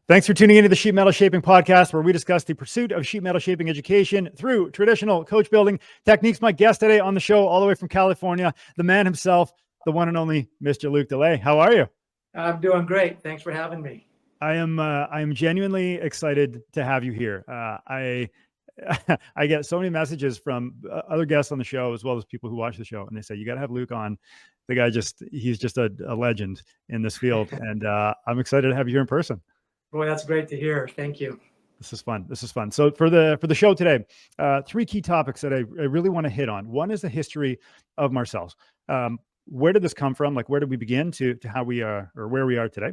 Thanks for tuning into the Sheet Metal Shaping Podcast, where we discuss the pursuit of sheet metal shaping education through traditional coach building techniques. My guest today on the show, all the way from California, the man himself, the one and only Mr. Luc De Ley. How are you? I'm doing great. Thanks for having me. I am genuinely excited to have you here. I get so many messages from other guests on the show, as well as people who watch the show, and they say, you got to have Luc on. The guy he's just a legend in this field. And I'm excited to have you here in person. Boy, that's great to hear. Thank you. This is fun. So for the show today, three key topics that I really want to hit on. One is the history of Marcels. Where did this come from? Like, where did we begin to how we are, or where we are today?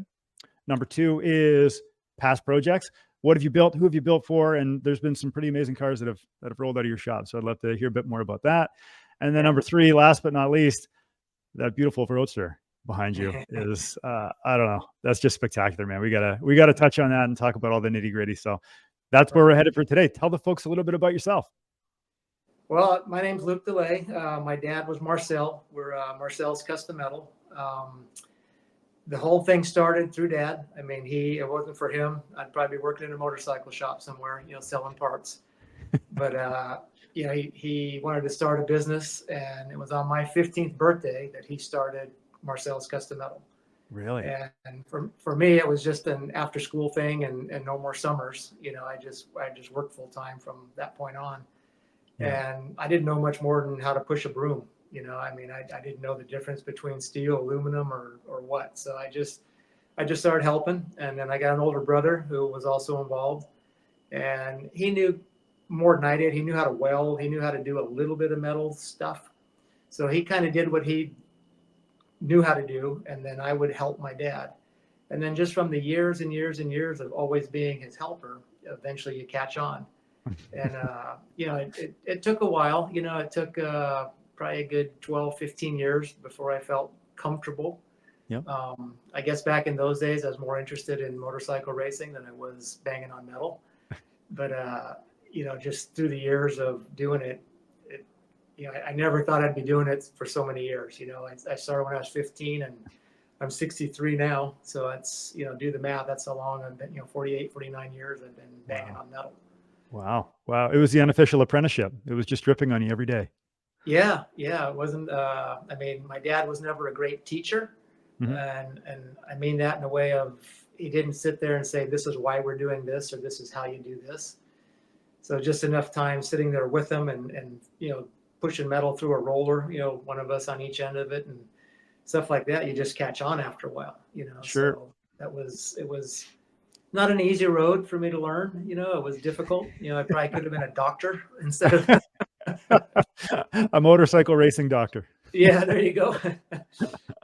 Number two is past projects. What have you built? Who have you built for? And there's been some pretty amazing cars that have rolled out of your shop. So I'd love to hear a bit more about that. And then number three, last but not least, that beautiful Roadster behind you is I don't know, that's just spectacular, man. We gotta touch on that and talk about all the nitty-gritty. So that's where we're headed for today. Tell the folks a little bit about yourself. Well, my name's Luc De Ley. My dad was Marcel. We're Marcels Custom Metal. The whole thing started through Dad. I mean, it wasn't for him, I'd probably be working in a motorcycle shop somewhere, selling parts. But he wanted to start a business, and it was on my 15th birthday that he started Marcels Custom Metal. Really? And for me, it was just an after school thing, and no more summers. I just worked full time from that point on. Yeah. And I didn't know much more than how to push a broom. I didn't know the difference between steel, aluminum, or what. So I just started helping. And then I got an older brother who was also involved, and he knew more than I did. He knew how to weld. He knew how to do a little bit of metal stuff. So he kind of did what he knew how to do, and then I would help my dad. And then just from the years and years and years of always being his helper, eventually you catch on. And it took a while. It took probably a good 12, 15 years before I felt comfortable. Yep. I guess back in those days, I was more interested in motorcycle racing than I was banging on metal. But just through the years of doing it, I never thought I'd be doing it for so many years. I started when I was 15, and I'm 63 now. So that's, do the math. That's how long I've been, 48, 49 years I've been banging on metal. Wow. It was the unofficial apprenticeship. It was just dripping on you every day. Yeah. It wasn't, my dad was never a great teacher. Mm-hmm. And I mean that in a way of, he didn't sit there and say, this is why we're doing this, or this is how you do this. So just enough time sitting there with him and pushing metal through a roller, one of us on each end of it and stuff like that. You just catch on after a while, Sure. So it was not an easy road for me to learn. It was difficult. I probably could have been a doctor instead of a motorcycle racing doctor. Yeah, there you go.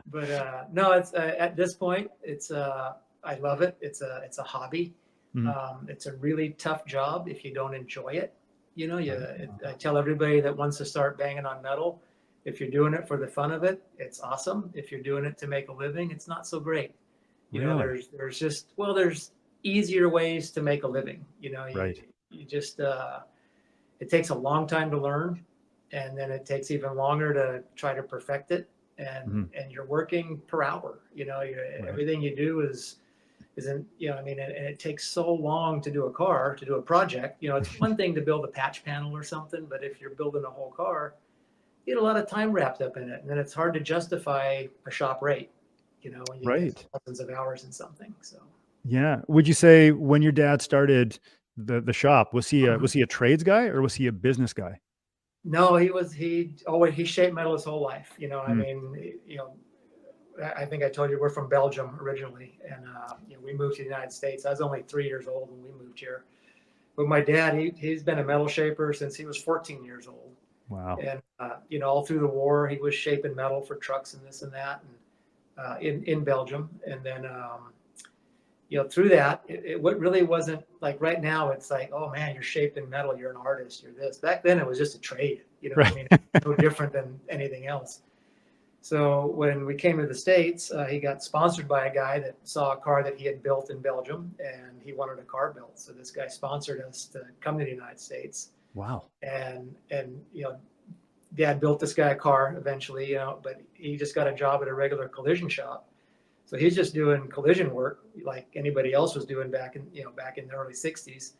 But no, it's at this point, it's I love it. It's a hobby. Mm-hmm. It's a really tough job if you don't enjoy it. I tell everybody that wants to start banging on metal, if you're doing it for the fun of it, it's awesome. If you're doing it to make a living, it's not so great. There's easier ways to make a living. Right. You just it takes a long time to learn, and then it takes even longer to try to perfect it. And you're working per hour. Everything you do isn't, and it takes so long to do a project. It's one thing to build a patch panel or something, but if you're building a whole car, you get a lot of time wrapped up in it, and then it's hard to justify a shop rate, when you get thousands of hours in something. So yeah. Would you say when your dad started the shop, was he a trades guy or was he a business guy? No, he shaped metal his whole life. I think I told you we're from Belgium originally, and we moved to the United States. I was only 3 years old when we moved here. But my dad, he's been a metal shaper since he was 14 years old. Wow. And all through the war, he was shaping metal for trucks and this and that, and in Belgium. And then through that, it really wasn't like right now. It's like, oh man, you're shaping metal, you're an artist, you're this. Back then, it was just a trade. Right. No different than anything else. So when we came to the States, he got sponsored by a guy that saw a car that he had built in Belgium, and he wanted a car built. So this guy sponsored us to come to the United States. Wow. And Dad built this guy a car eventually, but he just got a job at a regular collision shop. So he's just doing collision work like anybody else was doing back in the early 60s.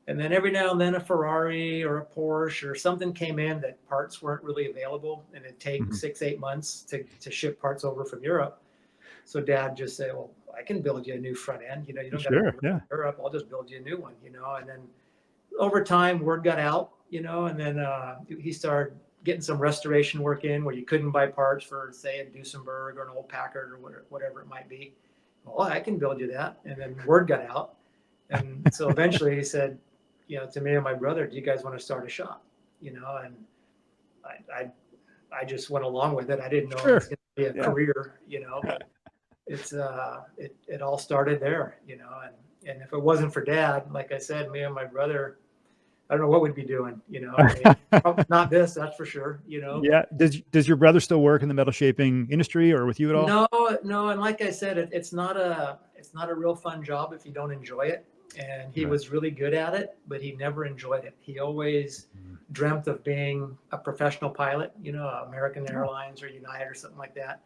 And then every now and then a Ferrari or a Porsche or something came in that parts weren't really available, and it'd take 6-8 months to ship parts over from Europe. So Dad just said, well, I can build you a new front end. You don't got to Sure. go Yeah. to Europe. I'll just build you a new one, And then over time, word got out, and then he started getting some restoration work in where you couldn't buy parts for, say, a Duesenberg or an old Packard or whatever it might be. Well, I can build you that. And then word got out. And so eventually he said, to me and my brother, do you guys want to start a shop? And I just went along with it. I didn't know it was going to be a career, but it's it all started there, and if it wasn't for Dad, like I said, me and my brother, I don't know what we'd be doing, not this, that's for sure, Yeah. Does your brother still work in the metal shaping industry or with you at all? No. And like I said, it's not a real fun job if you don't enjoy it. And he was really good at it, but he never enjoyed it. He always dreamt of being a professional pilot, American Airlines or United or something like that.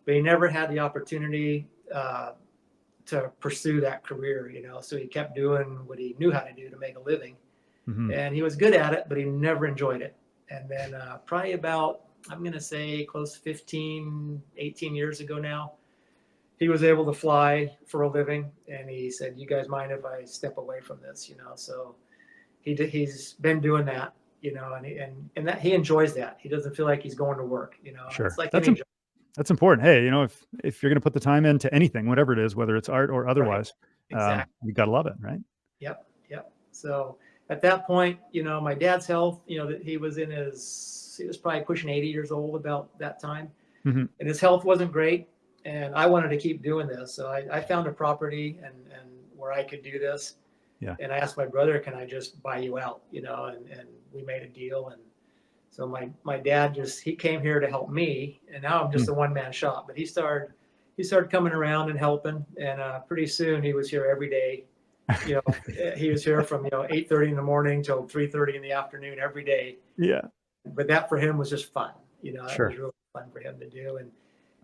But he never had the opportunity to pursue that career, So he kept doing what he knew how to do to make a living. And he was good at it, but he never enjoyed it. And then probably about, I'm going to say close to 15, 18 years ago now, he was able to fly for a living. And he said, you guys mind if I step away from this, So he's been doing that, and that he enjoys that. He doesn't feel like he's going to work, Sure. It's like any job. That's important. Hey, if you're going to put the time into anything, whatever it is, whether it's art or otherwise, Exactly. you got to love it, right? Yep. So at that point, my dad's health, he was probably pushing 80 years old about that time, and his health wasn't great. And I wanted to keep doing this. So I found a property and where I could do this. Yeah. And I asked my brother, can I just buy you out, and we made a deal. And so my dad he came here to help me, and now I'm just a one-man shop, but he started coming around and helping. And pretty soon he was here every day. He was here from 8:30 in the morning till 3:30 in the afternoon every day. Yeah. But that for him was just fun. It was really fun for him to do.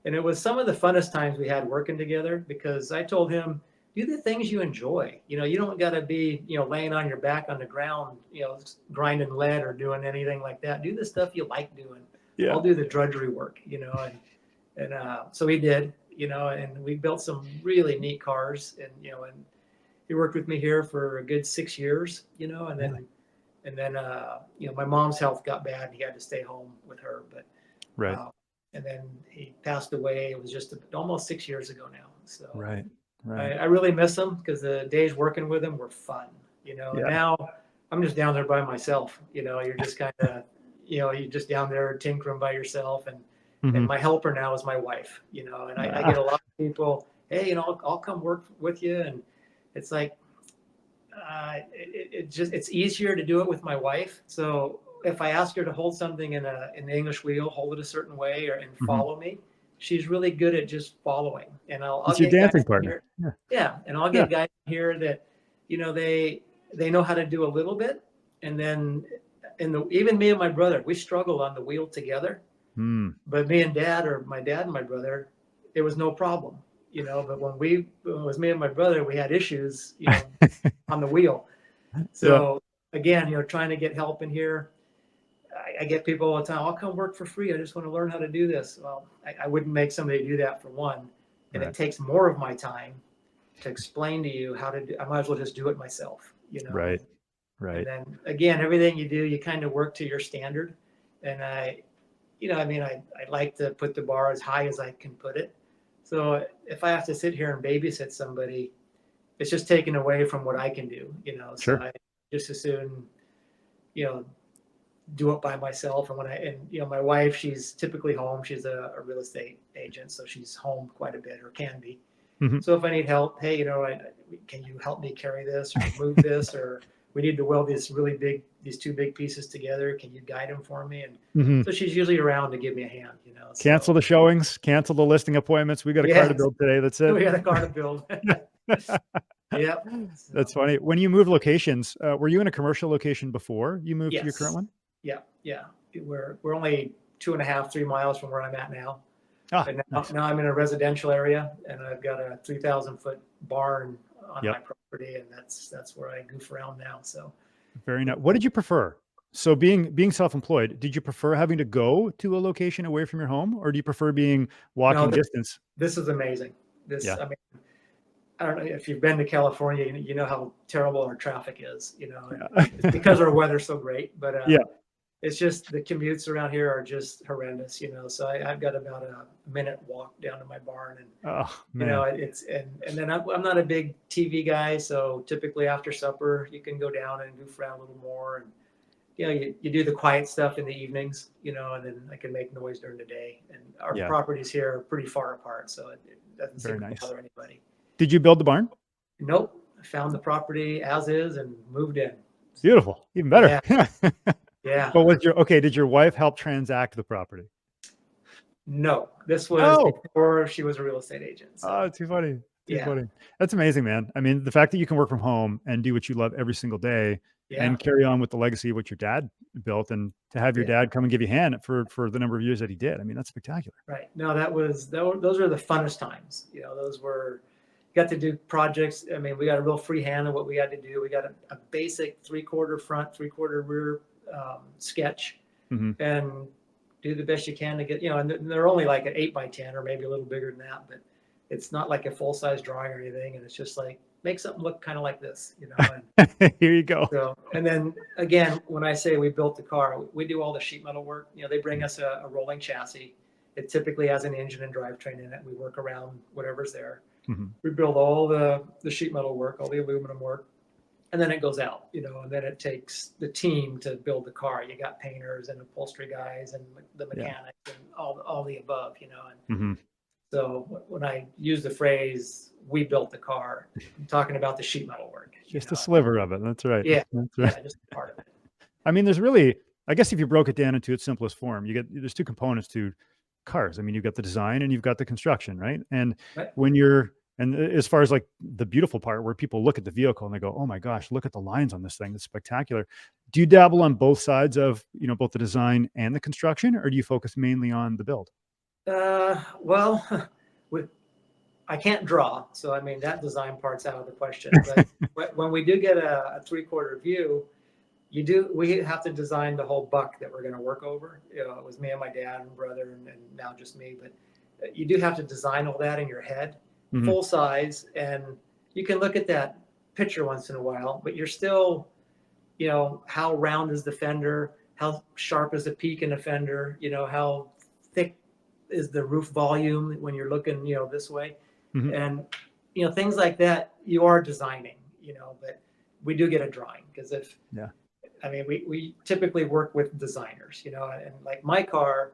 And it was some of the funnest times we had working together, because I told him, do the things you enjoy. You don't got to be, laying on your back on the ground, grinding lead or doing anything like that. Do the stuff you like doing. Yeah. I'll do the drudgery work, and so he did, and we built some really neat cars, and he worked with me here for a good 6 years, and then my mom's health got bad and he had to stay home with her, but and then he passed away. It was just almost 6 years ago now. So right. I really miss him, because the days working with him were fun, And now I'm just down there by myself. You're just kind of, you're just down there tinkering by yourself. And my helper now is my wife, and I get a lot of people, hey, I'll come work with you. And it's like, it's easier to do it with my wife. So if I ask her to hold something in the Englishwheel, hold it a certain way, and follow me, she's really good at just following. And I'll your get dancing guys partner. Here, and I'll get guys here that they know how to do a little bit, and then even me and my brother, we struggled on the wheel together. But me and Dad, or my dad and my brother, it was no problem. But when it was me and my brother, we had issues, on the wheel. So again, trying to get help in here. I get people all the time, I'll come work for free. I just want to learn how to do this. Well, I wouldn't make somebody do that, for one. And it takes more of my time to explain to you how to do. I might as well just do it myself, Right. And then again, everything you do, you kind of work to your standard. And I like to put the bar as high as I can put it. So if I have to sit here and babysit somebody, it's just taken away from what I can do, So I just as soon, do it by myself. And my wife, she's typically home. She's a real estate agent, so she's home quite a bit, or can be. So if I need help, hey, can you help me carry this or move this, or we need to weld these two big pieces together. Can you guide them for me? And so she's usually around to give me a hand, Cancel the showings, cancel the listing appointments. We got a car to build today. That's it. We got a car to build. Yep. That's funny. When you move locations, were you in a commercial location before you moved to your current one? Yeah. We're only 2.5, 3 miles from where I'm at now. Ah, And nice. now I'm in a residential area, and I've got a 3,000-foot barn on Yep. my property, and that's where I goof around now. So Very nice. What did you prefer? So being self-employed, did you prefer having to go to a location away from your home, or do you prefer being no, walking distance? this is amazing. Yeah. I mean, I don't know if you've been to California, you know how terrible our traffic is, and it's Yeah. because our weather's so great. But Yeah. it's just the commutes around here are just horrendous, So I've got about a minute walk down to my barn, and Oh man. and then I'm not a big TV guy, so typically after supper you can go down and goof around a little more, and you do the quiet stuff in the evenings, and then I can make noise during the day. And our Yeah. properties here are pretty far apart, so it doesn't Very seem to nice. bother anybody. Did you build the barn? Nope, I found the property as is and moved in. Beautiful. Even better. Yeah, yeah. But did your wife help transact the property? No, this was No. before she was a real estate agent. Oh, So too funny. Too yeah, funny. That's amazing, man. I mean, the fact that you can work from home and do what you love every single day yeah, and carry on with the legacy of what your dad built, and to have your yeah. dad come and give you a hand for the number of years that he did. I mean, that's spectacular. Right. No, those were the funnest times. Those were got to do projects. I mean, we got a real free hand on what we had to do. We got a basic 3/4 front, 3/4 rear sketch, Hmm. and do the best you can to get, and they're only like an 8x10 or maybe a little bigger than that, but it's not like a full size drawing or anything. And it's just like, make something look kind of like this. Here you go. So, and then again, when I say we built the car, we do all the sheet metal work. They bring us a rolling chassis. It typically has an engine and drivetrain in it. We work around whatever's there. Hmm. We build all the sheet metal work, all the aluminum work, and then it goes out, and then it takes the team to build the car. You got painters and upholstery guys and the mechanics and all the above, And Hmm. so when I use the phrase "we built the car," I'm talking about the sheet metal work. Just a sliver of it. That's right. Yeah, That's right. yeah, just part of it. I mean, I guess if you broke it down into its simplest form, there's two components to cars. I mean, you've got the design and you've got the construction, right? And Right. as far as like the beautiful part where people look at the vehicle and they go, oh my gosh, look at the lines on this thing. It's spectacular. Do you dabble on both sides of, both the design and the construction, or do you focus mainly on the build? Well, I can't draw, so I mean that design part's out of the question. But when we do get a 3/4 view, we have to design the whole buck that we're going to work over. It was me and my dad and brother, and now just me. But you do have to design all that in your head, Mhm. full size, and you can look at that picture once in a while, but you're still, how round is the fender? How sharp is the peak in the fender? How thick is the roof volume when you're looking, this way? Mhm. And, things like that you are designing, but we do get a drawing because Yeah. I mean, we typically work with designers, and like my car,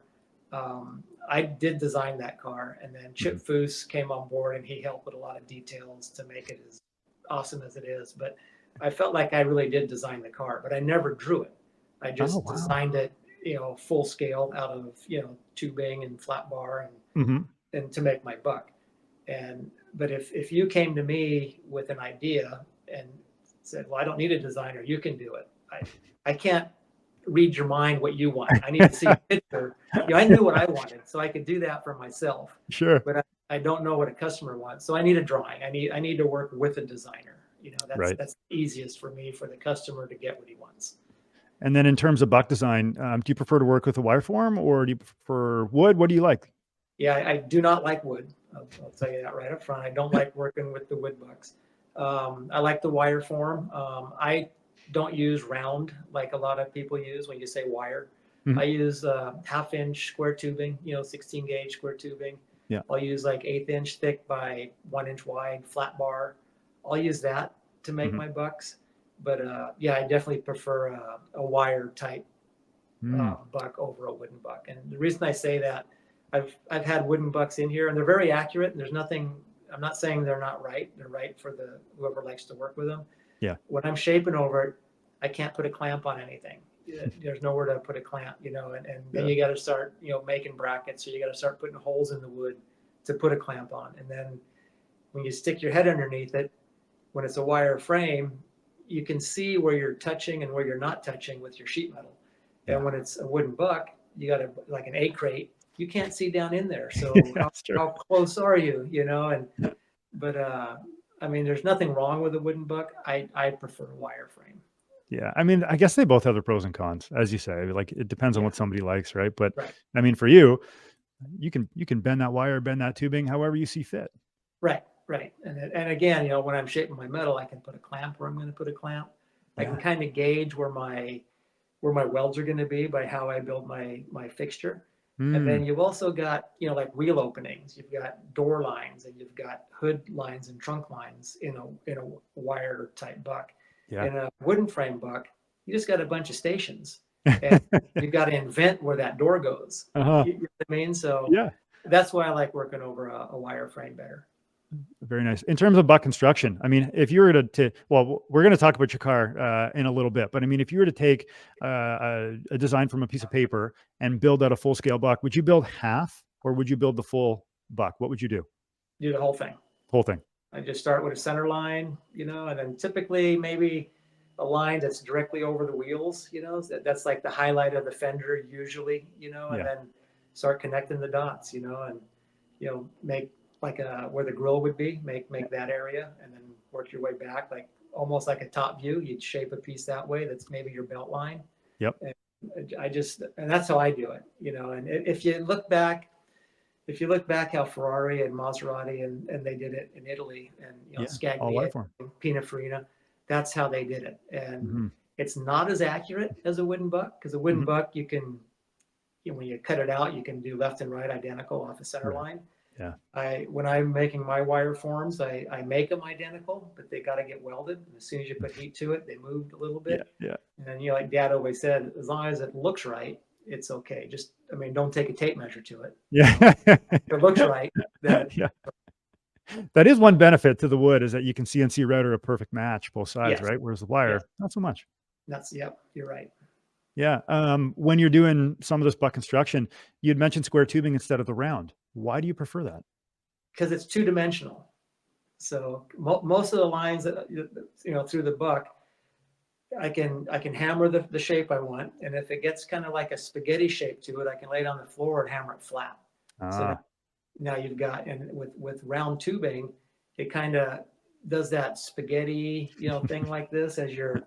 I did design that car, and then Chip Mhm. Foose came on board and he helped with a lot of details to make it as awesome as it is. But I felt like I really did design the car, but I never drew it. I Oh, just wow. designed it, full scale out of, tubing and flat bar Mhm. and to make my buck. But if you came to me with an idea and said, well, I don't need a designer, you can do it. I can't read your mind what you want. I need to see a picture. I knew what I wanted, so I could do that for myself. Sure. But I don't know what a customer wants, so I need a drawing. I need to work with a designer. Right. That's the easiest for me, for the customer to get what he wants. And then in terms of buck design, do you prefer to work with a wire form or do you prefer wood? What do you like? Yeah, I do not like wood. I'll tell you that right up front. I don't like working with the wood bucks. I like the wire form. I don't use round like a lot of people use when you say wire. Mhm. I use 1/2 inch square tubing, 16 gauge square tubing. Yeah. I'll use like 1/8 inch thick by 1 inch wide flat bar. I'll use that to make Mhm. my bucks. But yeah, I definitely prefer a wire type Mm. buck over a wooden buck. And the reason I say that, I've had wooden bucks in here, and they're very accurate. And there's nothing. I'm not saying they're not right. They're right for whoever likes to work with them. Yeah. When I'm shaping over it, I can't put a clamp on anything. There's nowhere to put a clamp, and then Yeah. you got to start, making brackets. So you got to start putting holes in the wood to put a clamp on. And then when you stick your head underneath it, when it's a wire frame, you can see where you're touching and where you're not touching with your sheet metal. Yeah. And when it's a wooden buck, you got like an A crate, you can't see down in there. So That's true. how close are you? You know, but I mean, there's nothing wrong with a wooden buck. I prefer a wire frame. Yeah. I mean, I guess they both have their pros and cons, as you say. Like it depends on Yeah, what somebody likes, right? But right, I mean, for you, you can bend that wire, bend that tubing however you see fit. right, right. And again, you know, when I'm shaping my metal, I can put a clamp where I'm going to put a clamp. I can Yeah. kind of gauge where my welds are going to be by how I build my fixture. And then Mm, you've also got, you know, like wheel openings, you've got door lines, and you've got hood lines and trunk lines in a wire type buck. yeah. In a wooden frame buck, you just got a bunch of stations, and you've got to invent where that door goes. Uh-huh. You know what I mean? So Yeah. that's why I like working over a wire frame better. Very nice. In terms of butt construction, I mean, if you were well, we're going to talk about your car in a little bit, but I mean, if you were to take a design from a piece of paper and build out a full scale buck, would you build half or would you build the full buck? What would you do? Do the whole thing. Whole thing. I just start with a center line, you know, and then typically maybe a line that's directly over the wheels, you know, that's like the highlight of the fender usually, you know, and Yeah. then start connecting the dots, you know, and, you know, make like where the grill would be, make that area, and then work your way back, like almost like a top view. You'd shape a piece that way. That's maybe your belt line. Yep. And and that's how I do it, you know, and if you look back how Ferrari and Maserati and they did it in Italy, and you know Yeah. All Scaglia, wire form. Pininfarina, that's how they did it. And Hmm. it's not as accurate as a wooden buck, because a wooden Hmm. buck you can, you know, when you cut it out, you can do left and right identical off the center Right. line. Yeah. When I'm making my wire forms, I make them identical, but they got to get welded. And as soon as you put heat to it, they moved a little Yeah. bit. Yeah. And you know, like Dad always said, as long as it looks right, it's okay. Just, I mean, don't take a tape measure to it. You know, Yeah. if it looks right, then Yeah. That is one benefit to the wood is that you can CNC router a perfect match both sides, yes, right? Whereas the yes, wire, not so much. yep, you're right. Yeah. When you're doing some of this butt construction, you'd mentioned square tubing instead of the round. Why do you prefer that? Because it's two dimensional. So most of the lines that you know through the buck, I can hammer the shape I want, and if it gets kind of like a spaghetti shape to it, I can lay it on the floor and hammer it flat. So Ah, now you've got, and with round tubing, it kind of does that spaghetti, you know, thing like this as you're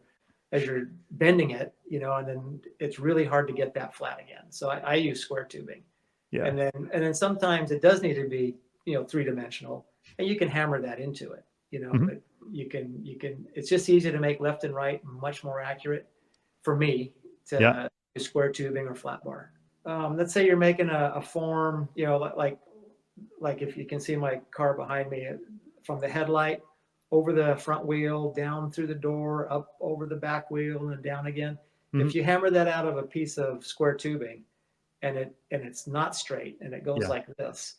bending it, you know, and then it's really hard to get that flat again. So I use square tubing, yeah. and then sometimes it does need to be, you know, three dimensional, and you can hammer that into it, you know, Mhm. but you can it's just easy to make left and right much more accurate for me Yeah. to do square tubing or flat bar. Let's say you're making a form, you know, like if you can see my car behind me, from the headlight over the front wheel, down through the door, up over the back wheel, and then down again. Mhm. If you hammer that out of a piece of square tubing, and it's not straight and it goes Yeah. like this,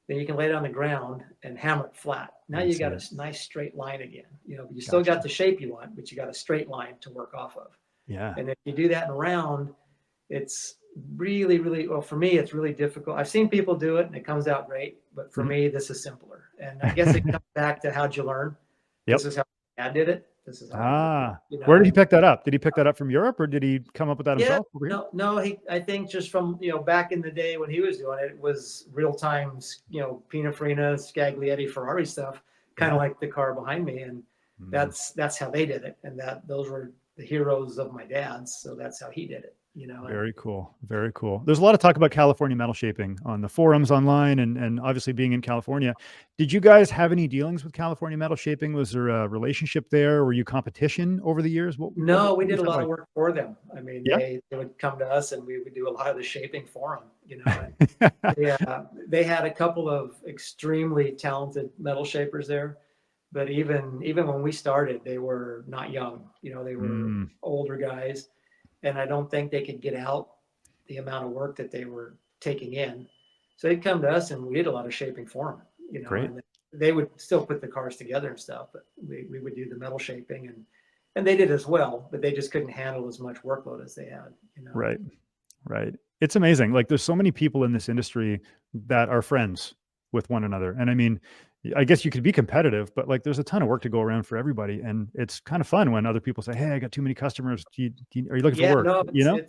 then you can lay it on the ground and hammer it flat. Now I you see got it. a nice straight line again. You know, you still got Gotcha. the shape you want, but you got a straight line to work off of. Yeah. And if you do that in round, it's really, really, well, for me, it's really difficult. I've seen people do it and it comes out great, but for Mhm. me, this is simpler. And I guess it comes back to how'd you learn? Yep. This is how Dad did it. This is how I do it. Ah, You know, where did he and pick that up? Did he pick that up from Europe or did he come up with that yeah, himself over here? no, I think just from, you know, back in the day when he was doing it, it was real time, you know, Pininfarina, Scaglietti, Ferrari stuff, kind of Yeah. like the car behind me. And Mm. that's how they did it. And those were the heroes of my dad's. So that's how he did it, you know, and Very cool. Very cool. There's a lot of talk about California metal shaping on the forums online and obviously being in California. Did you guys have any dealings with California metal shaping? Was there a relationship there? Were you competition over the years? no, we What did was a that lot of like? work for them. I mean, Yeah. they would come to us and we would do a lot of the shaping for them, you know, and they had a couple of extremely talented metal shapers there. But even when we started, they were not young. You know, they were Mm, older guys, and I don't think they could get out the amount of work that they were taking in. So they'd come to us, and we did a lot of shaping for them. You know, great. and they would still put the cars together and stuff, but we would do the metal shaping, and they did as well, but they just couldn't handle as much workload as they had. You know. Right. Right. It's amazing. Like there's so many people in this industry that are friends with one another. And I mean, I guess you could be competitive, but like there's a ton of work to go around for everybody. And it's kind of fun when other people say, hey, I got too many customers. Are you looking for Yeah, work? no, You know?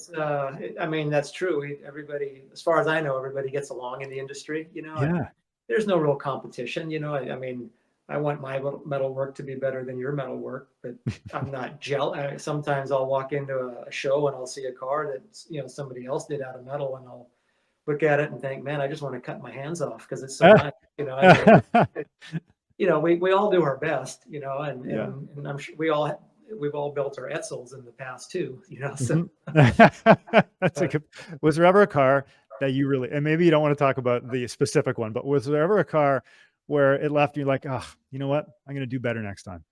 I mean, that's true. Everybody, as far as I know, everybody gets along in the industry, and Yeah. there's no real competition, I mean, I want my metal work to be better than your metal work, but I'm not sometimes I'll walk into a show and I'll see a car that, somebody else did out of metal, and I'll look at it and think, man, I just want to cut my hands off because it's so nice, I mean, we all do our best, and, Yeah. and I'm sure we've all built our Etzels in the past too, so. That's a good, was there ever a car that you really, and maybe you don't want to talk about the specific one, but was there ever a car where it left you like, oh, you know what? I'm going to do better next time.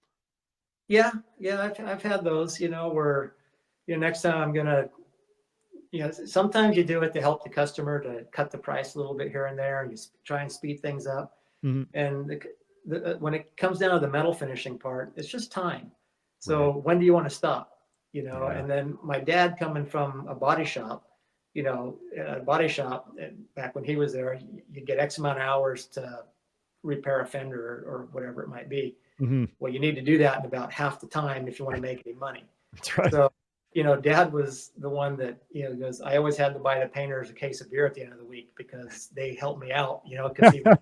Yeah, I've had those, where, next time I'm gonna, sometimes you do it to help the customer to cut the price a little bit here and there, and you try and speed things up. Mhm. And when it comes down to the metal finishing part, it's just time. So Right. when do you want to stop? Yeah. And then my dad coming from a body shop, back when he was there, you get X amount of hours to repair a fender or whatever it might be. Mhm. Well, you need to do that in about half the time if you want to make any money. That's right. So, Dad was the one that, goes, I always had to buy the painters a case of beer at the end of the week because they helped me out, because he would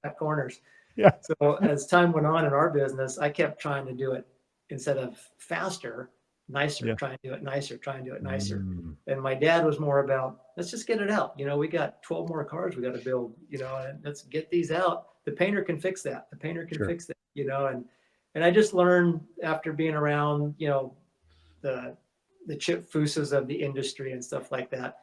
cut corners. Yeah. So as time went on in our business, I kept trying to do it instead of faster, nicer, Yeah. try and do it nicer, try and do it nicer. Mm. And my dad was more about, let's just get it out. We got 12 more cars we got to build, and let's get these out. The painter can fix that. The painter can Sure. fix that, and I just learned after being around, the chip fuses of the industry and stuff like that.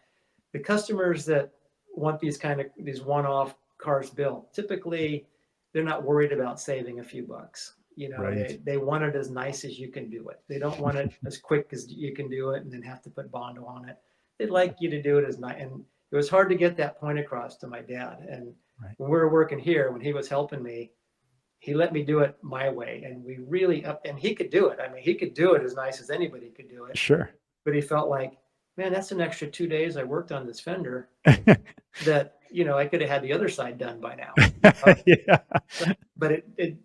The customers that want these one-off cars built, typically they're not worried about saving a few bucks. Right. They want it as nice as you can do it. They don't want it as quick as you can do it and then have to put Bondo on it. They'd like you to do it as nice. And it was hard to get that point across to my dad. And Right. when we were working here, when he was helping me, he let me do it my way. And we really and he could do it. I mean, he could do it as nice as anybody could do it. Sure. But he felt like, man, that's an extra 2 days I worked on this fender that, I could have had the other side done by now. Yeah. But it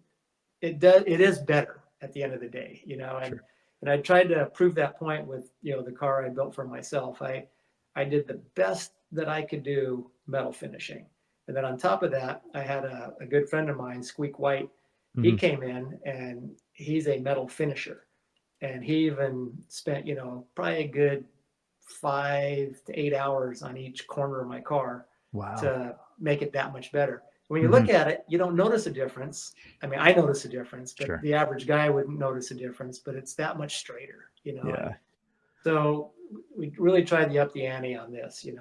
is better at the end of the day, and Sure. and I tried to prove that point with, the car I built for myself. I did the best that I could do metal finishing. And then on top of that, I had a good friend of mine, Squeak White. He Mhm. came in and he's a metal finisher. And he even spent, probably a good 5 to 8 hours on each corner of my car Wow. to make it that much better. When you Mhm. look at it, you don't notice a difference. I mean, I notice a difference, but Sure. the average guy wouldn't notice a difference, but it's that much straighter, Yeah. So we really tried to up the ante on this, and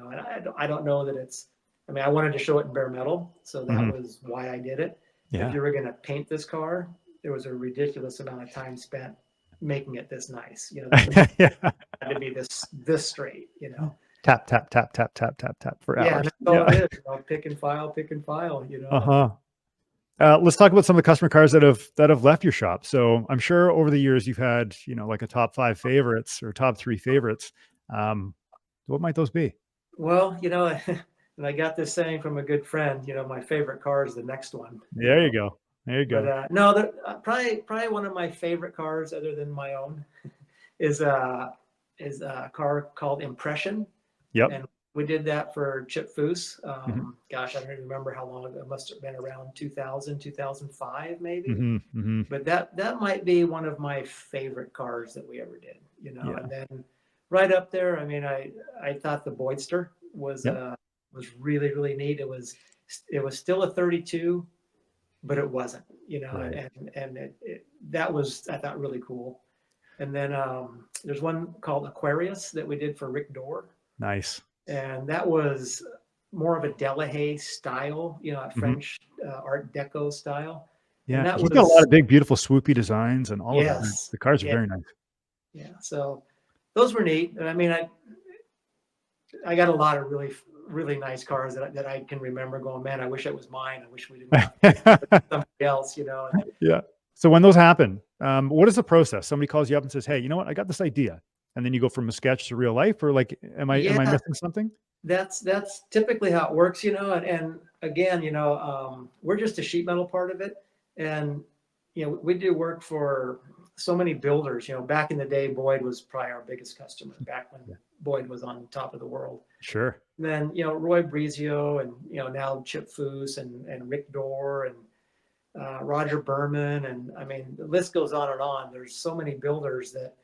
I don't know that I mean, I wanted to show it in bare metal, so that Mhm. was why I did it. Yeah. If you were going to paint this car, there was a ridiculous amount of time spent making it this nice. The Yeah. had to be this straight. Tap, tap, tap, tap, tap, tap, tap for Yeah, hours. that's all Yeah. it is. Pick and file, pick and file. Uh-huh. Let's talk about some of the customer cars that have left your shop. So I'm sure over the years you've had, like a top 5 favorites or top 3 favorites. What might those be? Well, and I got this saying from a good friend. My favorite car is the next one. There you go. There you go. But no, probably one of my favorite cars, other than my own, is a car called Impression. Yep. And we did that for Chip Foose. Mhm. Gosh, I don't even remember how long ago. It must have been around 2000, 2005, maybe. Mhm. Mhm. But that might be one of my favorite cars that we ever did. Yeah. And then right up there, I mean, I thought the Boydster was Yep. really, really neat. It was still a 32, but it wasn't, Right. and that was, I thought, really cool. And then there's one called Aquarius that we did for Rick Dorr. Nice. And that was more of a De Ley style, a Mhm. French Art Deco style. And Yeah. that He's got a lot was, of big, beautiful, swoopy designs and all of that. yes, The cars are yeah, very nice. yeah. So those were neat. I mean, I got a lot of really, really nice cars that I can remember going, man, I wish it was mine. I wish we didn't have somebody else, Yeah. So when those happen, what is the process? Somebody calls you up and says, "Hey, you know what? I got this idea." And then you go from a sketch to real life, or like, am I Yeah, missing something? that's typically how it works, and again, we're just a sheet metal part of it. And, we do work for so many builders. Back in the day, Boyd was probably our biggest customer back when Yeah. Boyd was on top of the world. Sure. And then, Roy Brizio and, now Chip Foose and Rick Dorr and Roger Berman. And I mean, the list goes on and on. There's so many builders that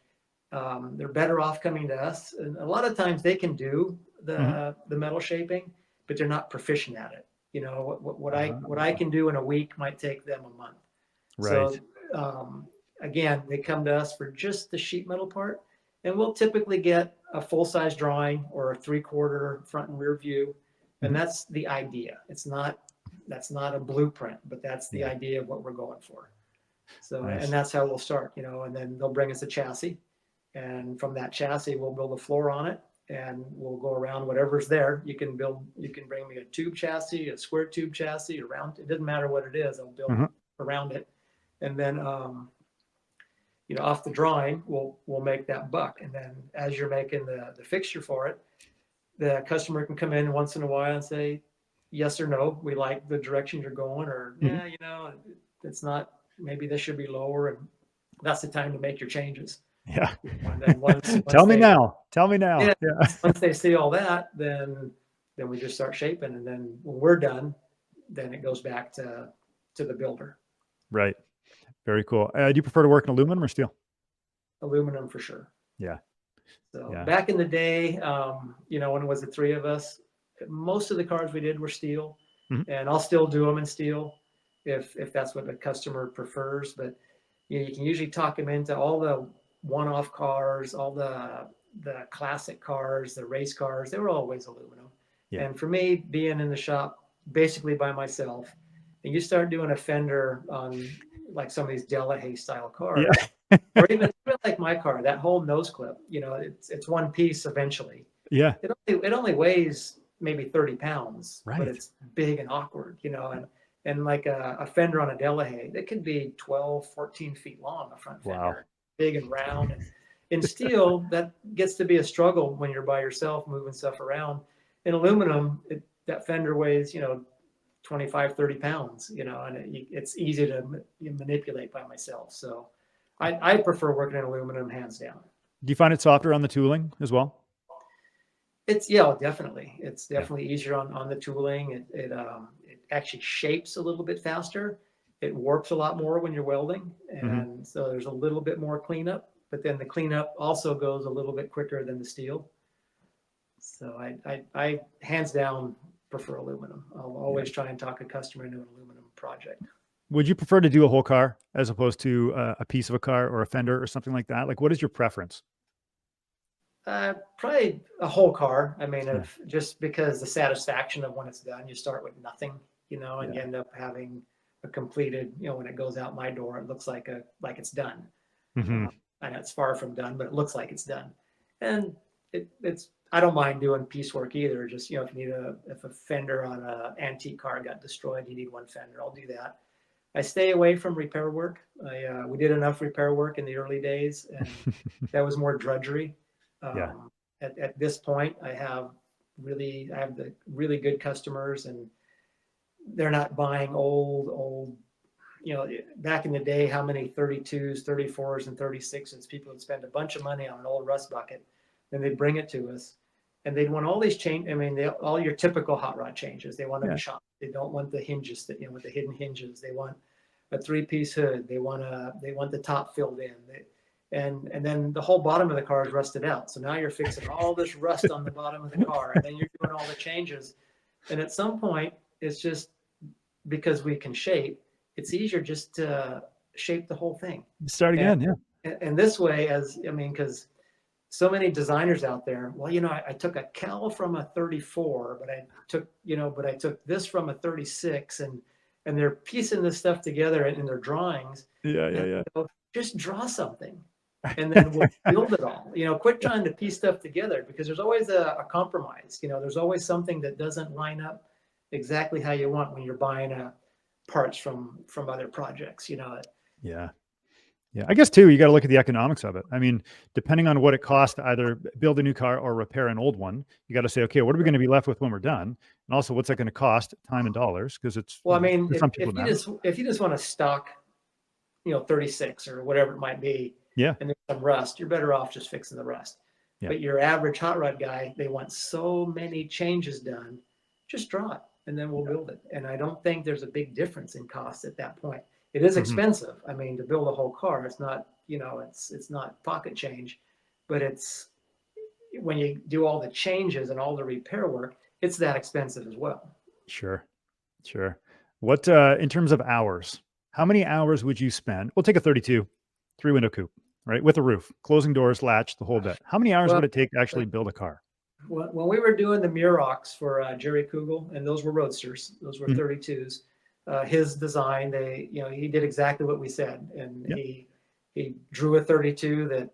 they're better off coming to us. And a lot of times they can do the metal shaping, but they're not proficient at it. What I can do in a week might take them a month. Right. So again, they come to us for just the sheet metal part, and we'll typically get a full-size drawing or a 3/4 front and rear view, and that's the idea. That's not a blueprint, but that's the idea of what we're going for. So, Nice. and that's how we'll start, and then they'll bring us a chassis, and from that chassis, we'll build a floor on it, and we'll go around whatever's there. You can bring me a tube chassis, a square tube chassis, a round. It doesn't matter what it is. I'll build around it. And then, off the drawing, we'll make that buck. And then as you're making the fixture for it, the customer can come in once in a while and say, yes or no, we like the direction you're going, or it's not, maybe this should be lower. And that's the time to make your changes. Yeah. And then once Tell me now. Yeah. Yeah. Once they see all that, then we just start shaping. And then when we're done, then it goes back to the builder. Right. Very cool. Do you prefer to work in aluminum or steel? Aluminum for sure. Yeah. So back in the day, when it was the three of us, most of the cars we did were steel, and I'll still do them in steel if that's what the customer prefers. But you can usually talk them into all the one-off cars, all the classic cars, the race cars. They were always aluminum. Yeah. And for me, being in the shop basically by myself, and you start doing a fender on like some of these Delahaye style cars, or even like my car, that whole nose clip, it's one piece eventually. Yeah. It only weighs maybe 30 pounds, right. But it's big and awkward, and like a fender on a Delahaye, it could be 12, 14 feet long, a front fender, big and round. And in steel, that gets to be a struggle when you're by yourself moving stuff around. In aluminum, that fender weighs, 25, 30 pounds, and it's easy to manipulate by myself. So I prefer working in aluminum hands down. Do you find it softer on the tooling as well? Definitely. It's definitely easier on the tooling. It actually shapes a little bit faster. It warps a lot more when you're welding. And so there's a little bit more cleanup, but then the cleanup also goes a little bit quicker than the steel. So I hands down prefer aluminum. I'll always try and talk a customer into an aluminum project. Would you prefer to do a whole car as opposed to a piece of a car or a fender or something like that? Like, what is your preference? Probably a whole car. I mean, just because the satisfaction of when it's done, you start with nothing, and you end up having a completed, when it goes out my door, it looks like it's done. I know it's far from done, but it looks like it's done. And I don't mind doing piecework either. Just, if a fender on an antique car got destroyed, you need one fender, I'll do that. I stay away from repair work. We did enough repair work in the early days, and that was more drudgery. At this point, I have the really good customers, and they're not buying old, back in the day, how many 32s, 34s, and 36s people would spend a bunch of money on an old rust bucket, then they'd bring it to us, and they'd want all these all your typical hot rod changes. They want them chopped. They don't want the hinges with the hidden hinges. They want a 3-piece hood. They want the top filled in. And then the whole bottom of the car is rusted out. So now you're fixing all this rust on the bottom of the car, and then you're doing all the changes. And at some point, it's just because we can shape, it's easier just to shape the whole thing. Start again, And this way, because so many designers out there, I took a cowl from a 34, but I took this from a 36, and they're piecing this stuff together in their drawings. Just draw something, and then we'll build it all. Quit trying to piece stuff together, because there's always a compromise. There's always something that doesn't line up exactly how you want when you're buying parts from other projects. Yeah, I guess too, you got to look at the economics of it. I mean, depending on what it costs to either build a new car or repair an old one, you got to say, okay, what are we going to be left with when we're done? And also, what's that going to cost, time and dollars? Because it's, Well, I mean, for some people it matters. if you just want to stock, 36 or whatever it might be, Yeah, and there's some rust, you're better off just fixing the rust. yeah. But your average hot rod guy, they want so many changes done, just draw it and then we'll build it. And I don't think there's a big difference in cost at that point. It is Mhm. expensive. I mean, to build a whole car, it's not, it's not pocket change, but it's when you do all the changes and all the repair work, it's that expensive as well. Sure, sure. What, in terms of hours, how many hours would you spend? We'll take a 32 3-window coupe, right? With a roof, closing doors, latch, the whole bit. How many hours Well, would it take to actually build a car? when we were doing the Murocs for Jerry Kugel, and those were Roadsters, those were Mhm. 32s. His design, he did exactly what we said, and Yep. he drew a 32 that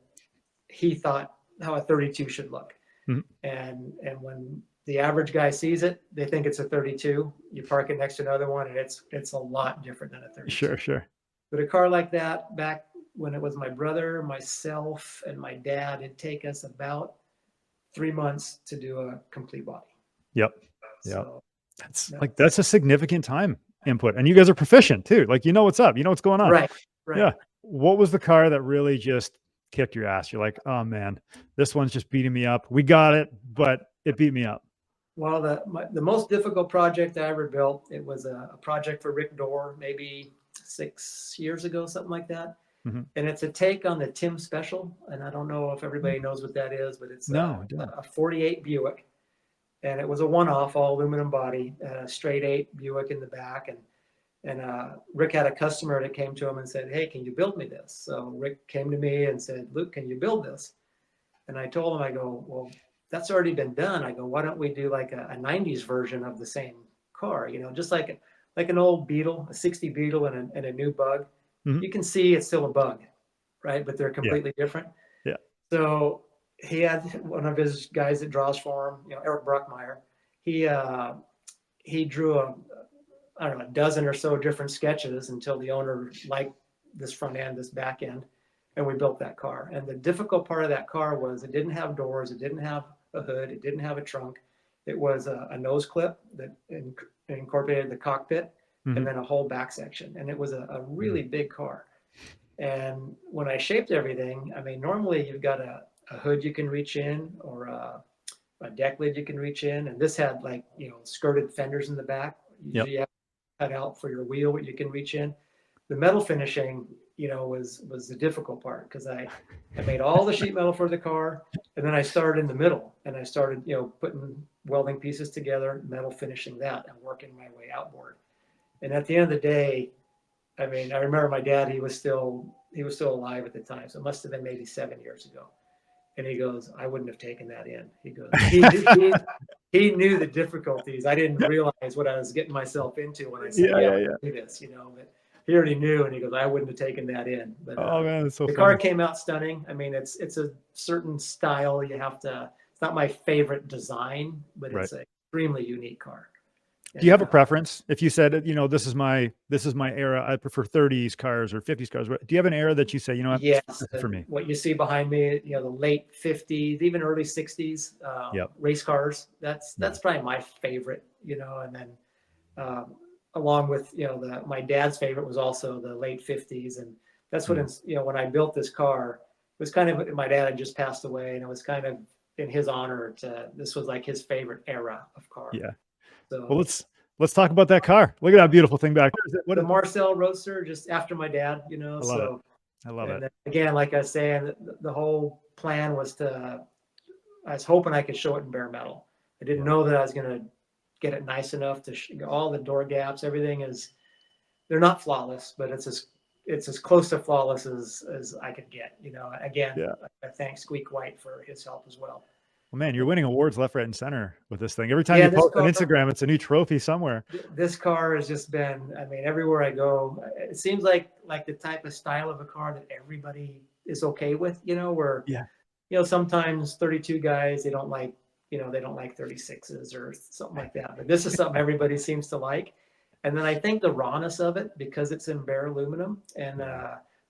he thought how a 32 should look. Mhm. And when the average guy sees it, they think it's a 32. You park it next to another one, and it's a lot different than a 32. Sure, sure. But a car like that, back when it was my brother, myself, and my dad, it'd take us about 3 months to do a complete body. Yep. Yep. So That's no. like, that's a significant time input. And you guys are proficient too. Like, you know what's up, you know what's going on. Right, Yeah. right. What was the car that really just kicked your ass? You're like, oh man, this one's just beating me up. We got it, but it beat me up. Well, the most difficult project I ever built, it was a project for Rick Dorr, maybe 6 years ago, something like that. Mhm. And it's a take on the Tim Special. And I don't know if everybody knows what that is, but it's No, I don't. a 48 Buick. And it was a one-off, all aluminum body, straight 8 Buick in the back. And Rick had a customer that came to him and said, hey, can you build me this? So Rick came to me and said, Luke, can you build this? And I told him, I go, well, that's already been done. I go, why don't we do like a 90s version of the same car? Just like an old Beetle, a 60 Beetle and a new Bug. Mhm. You can see it's still a Bug, right? But they're Yeah. completely different. Yeah. So he had one of his guys that draws for him, Eric Bruckmeyer. He drew I don't know, a dozen or so different sketches until the owner liked this front end, this back end, and we built that car. And the difficult part of that car was it didn't have doors, it didn't have a hood, it didn't have a trunk. It was a nose clip that incorporated the cockpit Mhm. and then a whole back section. And it was a really big car. And when I shaped everything, I mean, normally you've got a hood you can reach in or a deck lid you can reach in. And this had like, skirted fenders in the back. Usually you have cut out for your wheel, what you can reach in. The metal finishing, was the difficult part because I made all the sheet metal for the car, and then I started in the middle, and I started, putting welding pieces together, metal finishing that, and working my way outboard. And at the end of the day, I mean, I remember my dad; he was still alive at the time, so it must have been maybe 7 years ago. And he goes, I wouldn't have taken that in. He goes, he knew the difficulties. I didn't realize what I was getting myself into when I said, Yeah. do this, but he already knew. And he goes, I wouldn't have taken that in. But Oh man, that's so the funny. car came out stunning. I mean, it's a certain style. It's not my favorite design, but Right. it's an extremely unique car. Do you have a preference? If you said, this is my era, I prefer 30s cars or 50s cars. Do you have an era that you say, Yes, for me? what you see behind me, the late 50s, even early 60s, Yep. race cars. That's probably my favorite, and then along with my dad's favorite was also the late 50s, and that's what when I built this car, it was kind of, my dad had just passed away, and it was kind of in his honor this was like his favorite era of car. Yeah. So well, let's talk about that car. Look at that beautiful thing back there. the Marcel Roadster, just after my dad, I love it. I love it. Again, like I was saying, the whole plan was I was hoping I could show it in bare metal. I didn't know that I was going to get it nice enough to all the door gaps. Everything they're not flawless, but it's as close to flawless as I could get. Again, I thank Squeak White for his help as well. Well, man, you're winning awards left, right, and center with this thing. Every time you post on Instagram, it's a new trophy somewhere. This car has just been, I mean, everywhere I go, it seems like the type of style of a car that everybody is okay with, where, sometimes 32 guys, they don't like 36s or something like that. But this is something everybody seems to like. And then I think the rawness of it, because it's in bare aluminum and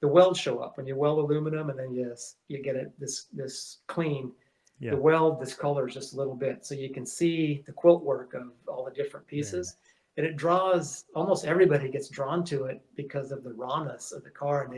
the welds show up when you weld aluminum, and then you get it this clean. Yeah. The weld discolors just a little bit, so you can see the quilt work of all the different pieces. And it draws, almost everybody gets drawn to it because of the rawness of the car, and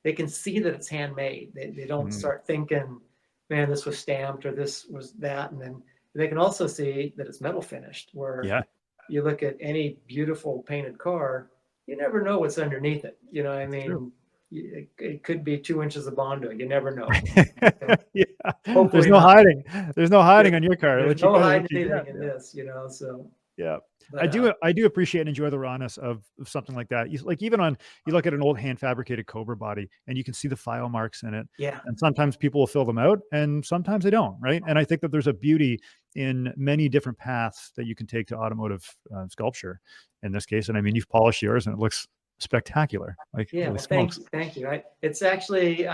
they can see that it's handmade. They don't start thinking, man, this was stamped or this was that. And then they can also see that it's metal finished, where you look at any beautiful painted car, you never know what's underneath it. You know what I mean? It could be 2 inches of Bondo. You never know. So Yeah. hopefully There's no not. hiding. There's no hiding on your car. There's no hiding anything in this, you know, so. Yeah. But, I do appreciate and enjoy the rawness of something like that. Like even on, you look at an old hand fabricated Cobra body and you can see the file marks in it. yeah. And sometimes people will fill them out and sometimes they don't. Right. And I think that there's a beauty in many different paths that you can take to automotive sculpture in this case. And I mean, you've polished yours and it looks spectacular. Like, Yeah, holy well, smokes. thank you. It's actually,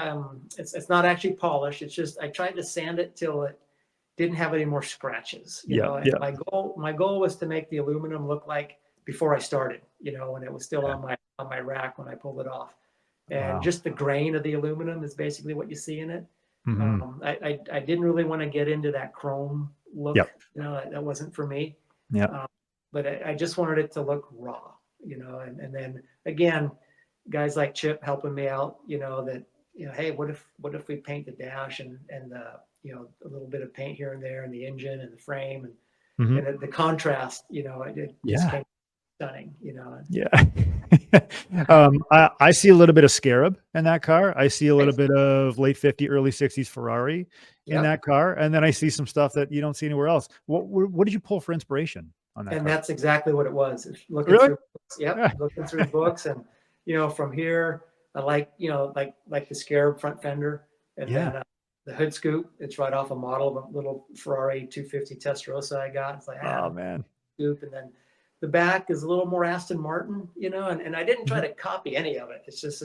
it's not actually polished. It's just, I tried to sand it till it didn't have any more scratches, you know, and my goal was to make the aluminum look like before I started, you know, when it was still on my rack when I pulled it off. And just the grain of the aluminum is basically what you see in it. I didn't really want to get into that chrome look, you know, that wasn't for me. But I just wanted it to look raw, you know, and then again, guys like Chip helping me out, you know, that, you know, hey, what if we paint the dash and you know, a little bit of paint here and there, and the engine and the frame, and the contrast, you know, it just came stunning, you know. I see a little bit of Scarab in that car. I see a little bit of late 50s, early 60s Ferrari in that car. And then I see some stuff that you don't see anywhere else. What did you pull for inspiration on that car? That's exactly what it was. Looking through books, looking through books, and, you know, from here, I like, you know, like the Scarab front fender, and then the hood scoop. It's right off a model of a little Ferrari 250 Testarossa I got. It's like, oh man, scoop. And then the back is a little more Aston Martin, you know, and I didn't try to copy any of it. It's just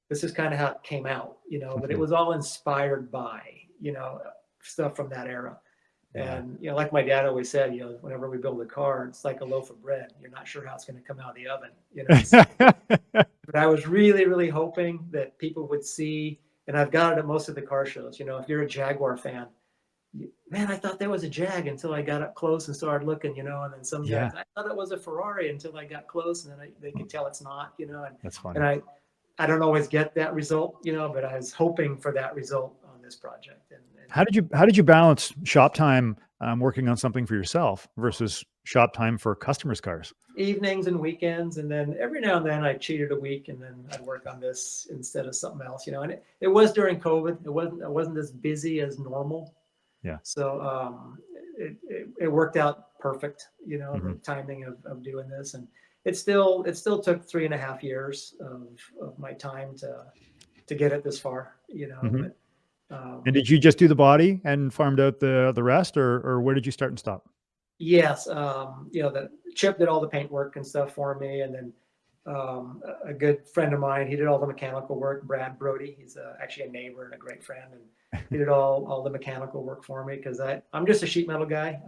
this is kind of how it came out, you know, but it was all inspired by, you know, stuff from that era. And, you know, like my dad always said, you know, whenever we build a car, it's like a loaf of bread. You're not sure how it's going to come out of the oven, you know. But I was really, really hoping that people would see, and I've got it at most of the car shows, you know, if you're a Jaguar fan, man, I thought there was a Jag until I got up close and started looking, you know, and then some guys, I thought it was a Ferrari until I got close, and then they could tell it's not, you know, and that's funny. And I don't always get that result, you know, but I was hoping for that result on this project. And how did you balance shop time working on something for yourself versus shop time for customers' cars? Evenings and weekends, and then every now and then I cheated a week, and then I'd work on this instead of something else, you know. And it was during COVID. I wasn't as busy as normal. Yeah. So it worked out perfect, you know, the timing of doing this, and it still took 3.5 years of my time to get it this far, you know. But, and did you just do the body and farmed out the rest, or where did you start and stop? Yes, you know, the Chip did all the paint work and stuff for me, and then a good friend of mine, he did all the mechanical work. Brad Brody, he's actually a neighbor and a great friend, and he did all the mechanical work for me because I'm just a sheet metal guy.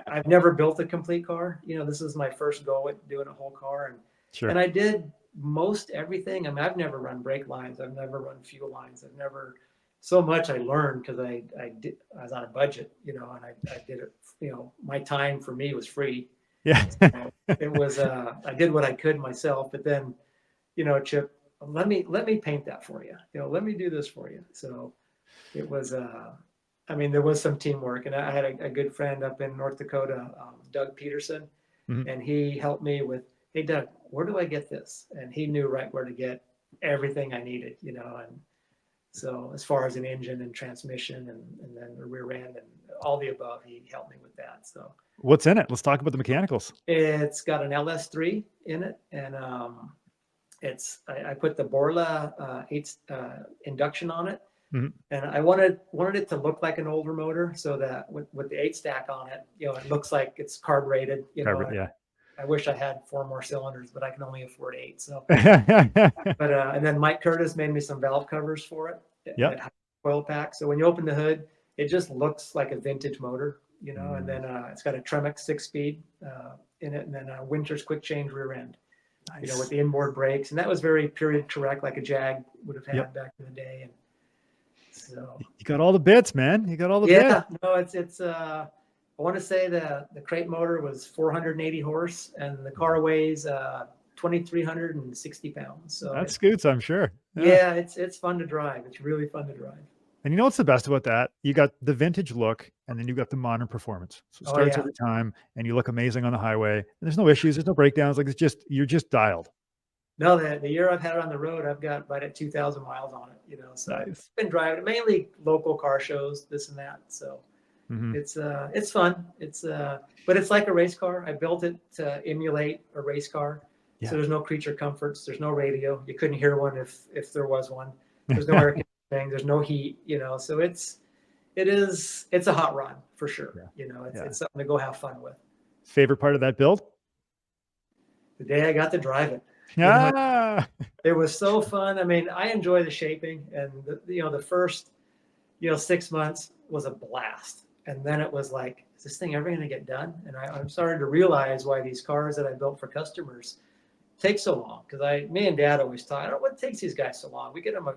I've never built a complete car. You know, this is my first go at doing a whole car, and I did most everything. I mean, I've never run brake lines. I've never run fuel lines. I've never. So much I learned because I was on a budget, you know, and I did it, you know, my time for me was free. Yeah. So it was, I did what I could myself, but then, you know, Chip, let me paint that for you. You know, let me do this for you. So it was, I mean, there was some teamwork, and I had a good friend up in North Dakota, Doug Peterson, and he helped me with, hey, Doug, where do I get this? And he knew right where to get everything I needed, you know, and so as far as an engine and transmission and then the rear end and all the above, he helped me with that. So what's in it? Let's talk about the mechanicals. It's got an LS3 in it, and I put the Baileigh 8 induction on it, and I wanted it to look like an older motor, so that with the 8 stack on it, you know, it looks like it's carbureted. You know, I wish I had 4 more cylinders, but I can only afford 8. So, but and then Mike Curtis made me some valve covers for it. Coil pack. So when you open the hood, it just looks like a vintage motor, you know. And then it's got a Tremec 6-speed in it, and then a Winters quick change rear end. you know, with Nice. the inboard brakes, and that was very period correct, like a Jag would have Yep. had back in the day. And so, You got all the bits, man. You got all the bits. yeah, no, it's I want to say the crate motor was 480 horse, and the car weighs 2,360 pounds. So That scoots, I'm sure. Yeah. yeah, it's fun to drive. It's really fun to drive. And you know what's the best about that? You got the vintage look and then you got the modern performance. So it Oh starts yeah. every time and you look amazing on the highway. And there's no issues, there's no breakdowns. Like it's just, you're just dialed. No, the year I've had it on the road, I've got right at 2,000 miles on it. You know, so I've Nice. been driving mainly local car shows, this and that. So Mm-hmm. it's fun. But it's like a race car. I built it to emulate a race car. Yeah. So there's no creature comforts. There's no radio. You couldn't hear one if there was one. There's no air conditioning. There's no heat. You know, so it's a hot rod for sure. Yeah. You know, Yeah. it's something to go have fun with. Favorite part of that build? The day I got to drive it. You know, Ah, it was so fun. I mean, I enjoy the shaping, and the first 6 months was a blast, and then it was like, is this thing ever going to get done? And I'm starting to realize why these cars that I built for customers take so long. Because me and Dad always talk, I don't know what takes these guys so long. We get them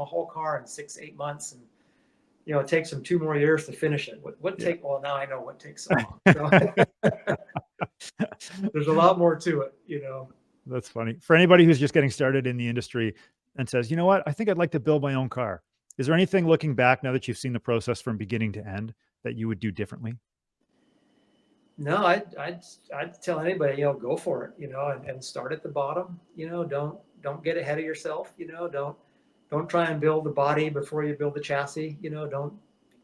a whole car in 6-8 months, and it takes them 2 more years to finish it. Well, now I know what takes so long. So there's a lot more to it, that's funny. For anybody who's just getting started in the industry and says, you know what, I think I'd like to build my own car. Is there anything looking back now that you've seen the process from beginning to end that you would do differently? No, I'd tell anybody, go for it, and start at the bottom. Don't get ahead of yourself. Don't try and build the body before you build the chassis. Don't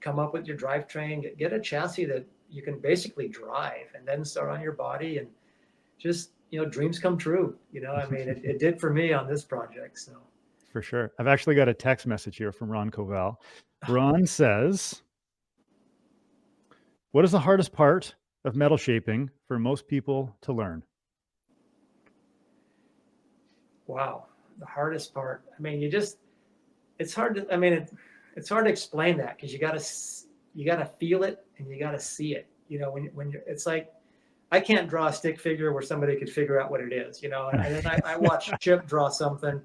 come up with your drivetrain. Get a chassis that you can basically drive, and then start on your body, and just dreams come true. I mean, it did for me on this project. So For sure. I've actually got a text message here from Ron Covell. Ron says, what is the hardest part of metal shaping for most people to learn? wow, the hardest part. I mean, it's hard to. I mean, it's hard to explain that, because you gotta feel it and you gotta see it. When you're, it's like, I can't draw a stick figure where somebody could figure out what it is. And then I watch Chip draw something,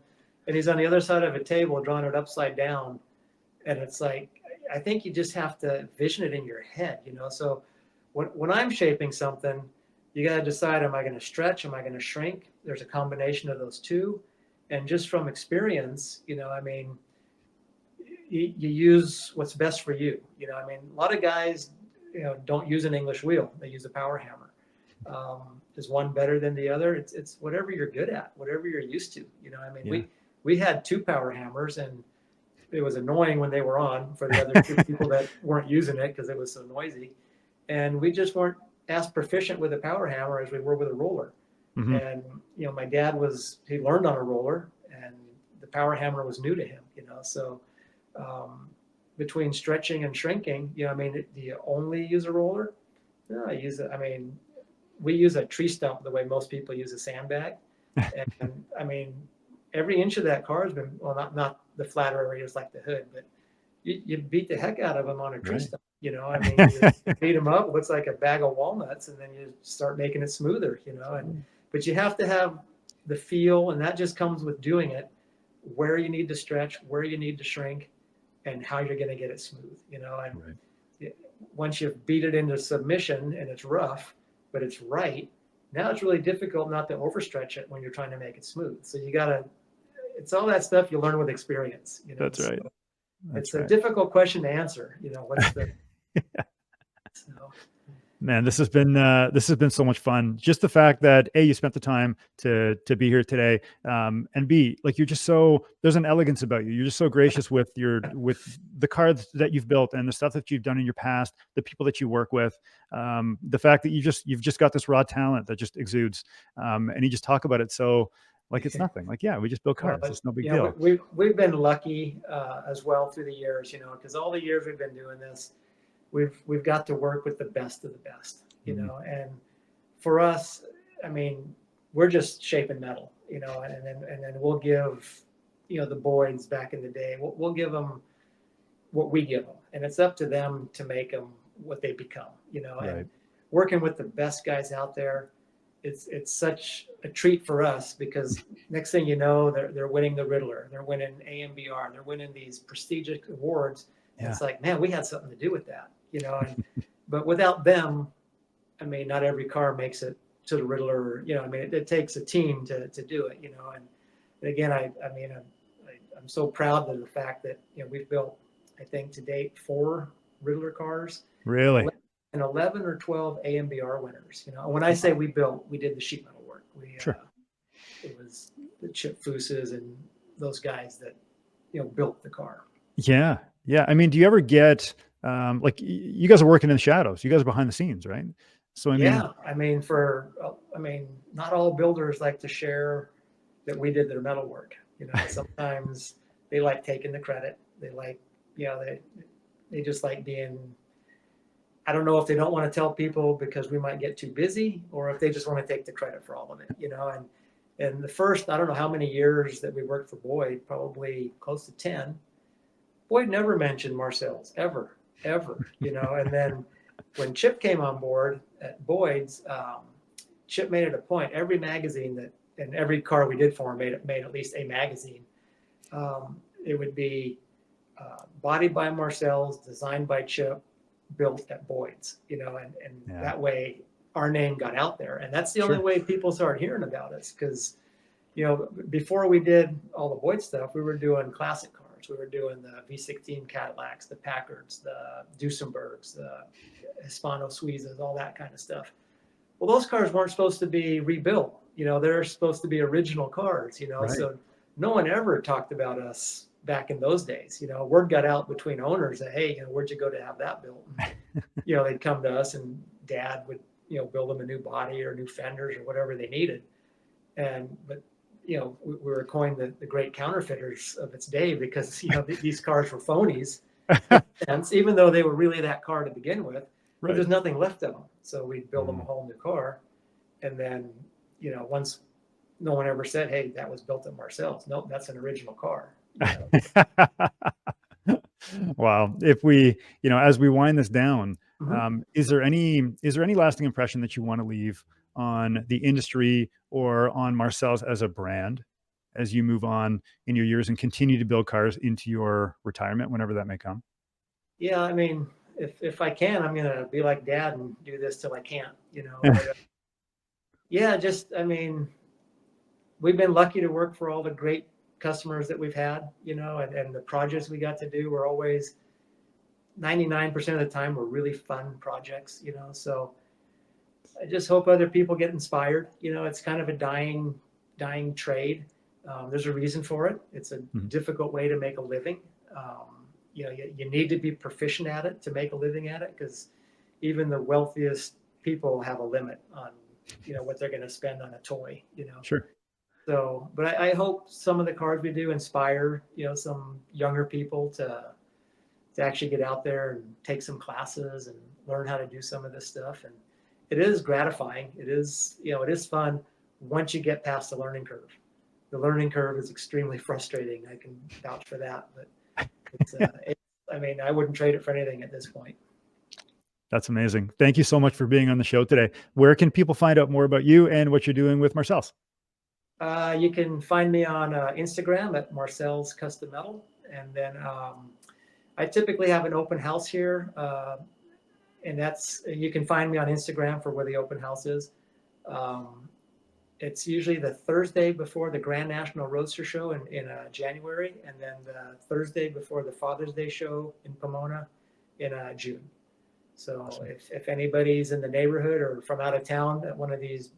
and he's on the other side of a table drawing it upside down, and it's like, I think you just have to vision it in your head. So when I'm shaping something, you got to decide, am I going to stretch? Am I going to shrink? There's a combination of those two. And just from experience, I mean, you use what's best for you. I mean, a lot of guys, don't use an English wheel. They use a power hammer. Is one better than the other? It's whatever you're good at, whatever you're used to. I mean, Yeah. we had 2 power hammers, and it was annoying when they were on for the other 2 people that weren't using it, because it was so noisy. And we just weren't as proficient with a power hammer as we were with a roller. Mm-hmm. And my dad he learned on a roller, and the power hammer was new to him. So between stretching and shrinking, I mean, do you only use a roller? No, I mean, we use a tree stump the way most people use a sandbag. And I mean, every inch of that car has been, well, not the flatter areas like the hood, but you beat the heck out of them on a tree stump. I mean, you beat them up, it looks like a bag of walnuts, and then you start making it smoother, but you have to have the feel, and that just comes with doing it, where you need to stretch, where you need to shrink, and how you're going to get it smooth, and Right. Once you've beat it into submission and it's rough, but it's right, now it's really difficult not to overstretch it when you're trying to make it smooth. So it's all that stuff you learn with experience. That's right. So That's it's right. a difficult question to answer. What's the so. Man, this has been so much fun. Just the fact that A, you spent the time to be here today, and B, like, there's an elegance about you. You're just so gracious with the cards that you've built and the stuff that you've done in your past, the people that you work with, the fact that you've just got this raw talent that just exudes, and you just talk about it so like it's nothing. Like, yeah, we just build cars. It's no big deal. We've been lucky as well through the years, because all the years we've been doing this, we've got to work with the best of the best, and for us, I mean, we're just shaping metal, and then we'll give, the Boyds back in the day, we'll give them what we give them, and it's up to them to make them what they become, Right. and working with the best guys out there it's such a treat for us, because next thing you know, they're winning the Riddler, they're winning AMBR, they're winning these prestigious awards. And it's like, man, we had something to do with that, you know. And but without them, I mean, not every car makes it to the Riddler, you know. I mean, it takes a team to do it, you know. And again, I mean, I'm so proud of the fact that, you know, we've built, I think to date, 4 Riddler cars. Really? And 11 or 12 AMBR winners. You know, when I say we built, we did the sheet metal work. Sure. It was the Chip Fooses and those guys that, you know, built the car. Yeah. Yeah. I mean, do you ever get, like you guys are working in the shadows, you guys are behind the scenes, right? So, I mean, I mean, not all builders like to share that we did their metal work. You know, sometimes they like taking the credit. They like, you know, they just like being, I don't know if they don't want to tell people because we might get too busy, or if they just want to take the credit for all of it, you know. And the first, I don't know how many years that we worked for Boyd, probably close to 10, Boyd never mentioned Marcels, ever, you know. And then when Chip came on board at Boyd's, Chip made it a point, every magazine that, and every car we did for him made at least a magazine. It would be bodied by Marcels, designed by Chip, built at Boyd's, you know, and that way our name got out there. And that's the only way people started hearing about us, because, you know, before we did all the Boyd stuff, we were doing classic cars. We were doing the V16 Cadillacs, the Packards, the Duesenbergs, the Hispano Suizas, all that kind of stuff. Well, those cars weren't supposed to be rebuilt. You know, they're supposed to be original cars, you know. So no one ever talked about us back in those days. You know, word got out between owners that, hey, you know, where'd you go to have that built? And, you know, they'd come to us and Dad would, you know, build them a new body or new fenders or whatever they needed. But, you know, we were coined the great counterfeiters of its day, because, you know, these cars were phonies, even though they were really that car to begin with. But there's nothing left of them. So we'd build them a whole new car. And then, you know, once, no one ever said, hey, that was built at Marcels. Nope, that's an original car. You know? Wow. If we, you know, as we wind this down, is there any lasting impression that you want to leave on the industry or on Marcels as a brand as you move on in your years and continue to build cars into your retirement, whenever that may come? Yeah. I mean, if I can, I'm going to be like Dad and do this till I can't, you know. But, yeah, just, I mean, we've been lucky to work for all the great customers that we've had, you know, and the projects we got to do were always 99% of the time were really fun projects, you know. So I just hope other people get inspired. You know, it's kind of a dying trade. There's a reason for it. It's a difficult way to make a living. You know, you need to be proficient at it to make a living at it, because even the wealthiest people have a limit on, you know, what they're going to spend on a toy, you know. Sure. So, but I hope some of the cars we do inspire, you know, some younger people to actually get out there and take some classes and learn how to do some of this stuff. And it is gratifying. It is, you know, it is fun once you get past the learning curve. The learning curve is extremely frustrating. I can vouch for that, but it's, I mean, I wouldn't trade it for anything at this point. That's amazing. Thank you so much for being on the show today. Where can people find out more about you and what you're doing with Marcels? You can find me on Instagram at Marcels Custom Metal. And then I typically have an open house here. And you can find me on Instagram for where the open house is. It's usually the Thursday before the Grand National Roadster Show in January, and then the Thursday before the Father's Day show in Pomona in June. So awesome. If anybody's in the neighborhood or from out of town at one of this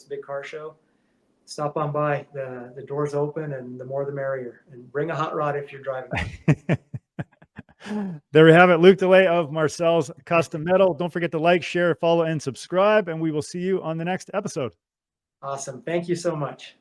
big car show, stop on by. The door's open, and the more the merrier. And bring a hot rod if you're driving. There we have it. Luc De Ley of Marcels Custom Metal. Don't forget to like, share, follow, and subscribe, and we will see you on the next episode. Awesome. Thank you so much.